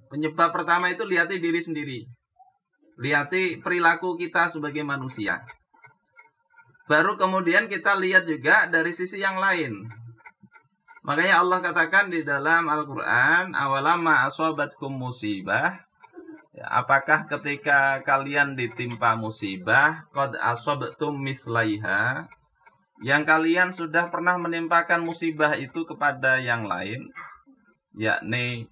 Penyebab pertama itu lihati diri sendiri. Lihati perilaku kita sebagai manusia. Baru kemudian kita lihat juga dari sisi yang lain. Makanya Allah katakan di dalam Al-Quran, awalamma asobatkum musibah. Ya, apakah ketika kalian ditimpa musibah, qad asobtum mislaiha, yang kalian sudah pernah menimpakan musibah itu kepada yang lain, yakni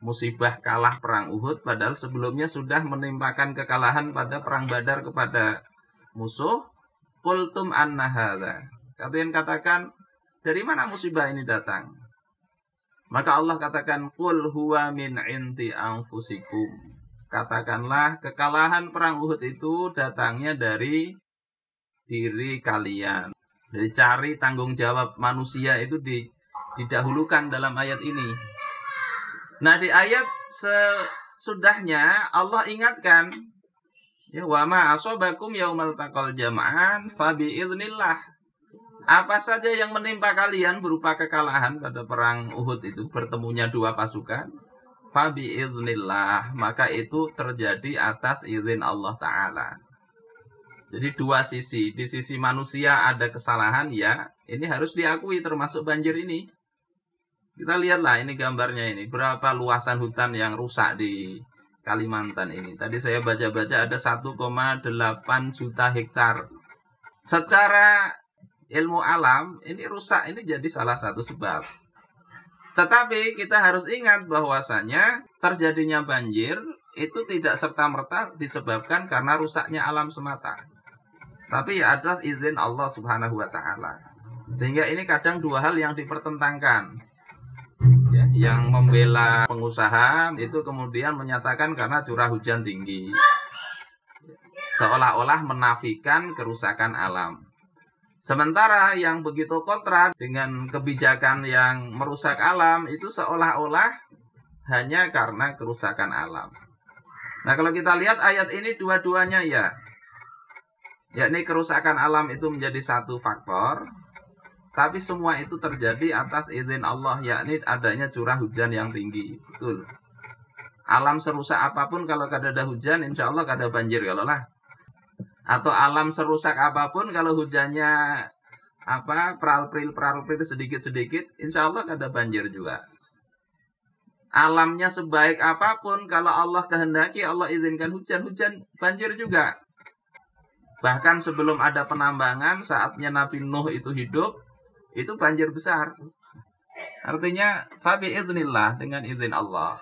musibah kalah perang Uhud, padahal sebelumnya sudah menimpakan kekalahan pada perang Badar kepada musuh. Qultum anna hadza. Kalian katakan, dari mana musibah ini datang? Maka Allah katakan, qul huwa min indi anfusikum. Katakanlah, kekalahan perang Uhud itu datangnya dari diri kalian. Jadi cari tanggung jawab manusia itu didahulukan dalam ayat ini. Nah, di ayat sesudahnya Allah ingatkan, ya, wa ma asobakum yaumal taqal jam'an fa bi idznillah. Apa saja yang menimpa kalian berupa kekalahan pada perang Uhud itu, bertemunya dua pasukan, fa bi idznillah, maka itu terjadi atas izin Allah Ta'ala. Jadi dua sisi. Di sisi manusia ada kesalahan, ya, ini harus diakui, termasuk banjir ini. Kita lihatlah ini gambarnya ini. Berapa luasan hutan yang rusak di Kalimantan ini. Tadi saya baca-baca ada 1,8 juta hektar. Secara ilmu alam, ini rusak, ini jadi salah satu sebab. Tetapi kita harus ingat bahwasanya terjadinya banjir itu tidak serta-merta disebabkan karena rusaknya alam semata. Tapi atas izin Allah Subhanahu wa Ta'ala. Sehingga ini kadang dua hal yang dipertentangkan. Ya, yang membela pengusaha itu kemudian menyatakan karena curah hujan tinggi. Seolah-olah menafikan kerusakan alam. Sementara yang begitu kontra dengan kebijakan yang merusak alam itu seolah-olah hanya karena kerusakan alam. Nah, kalau kita lihat ayat ini dua-duanya ya. Yakni kerusakan alam itu menjadi satu faktor. Tapi semua itu terjadi atas izin Allah, yakni adanya curah hujan yang tinggi. Betul. Alam serusak apapun kalau kada ada hujan, insya Allah kada banjir kalau lah. Atau alam serusak apapun kalau hujannya pral-pril sedikit-sedikit, insya Allah kada banjir juga. Alamnya sebaik apapun, kalau Allah kehendaki, Allah izinkan hujan banjir juga. Bahkan sebelum ada penambangan, saatnya Nabi Nuh itu hidup, itu banjir besar. Artinya fa bi idznillah, dengan izin Allah.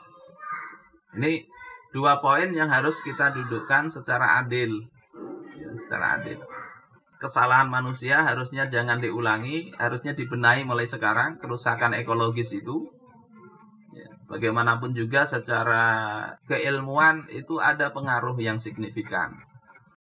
Ini dua poin yang harus kita dudukkan secara adil. Ya, secara adil. Kesalahan manusia harusnya jangan diulangi, harusnya dibenahi mulai sekarang. Kerusakan ekologis itu, ya, bagaimanapun juga secara keilmuan itu ada pengaruh yang signifikan.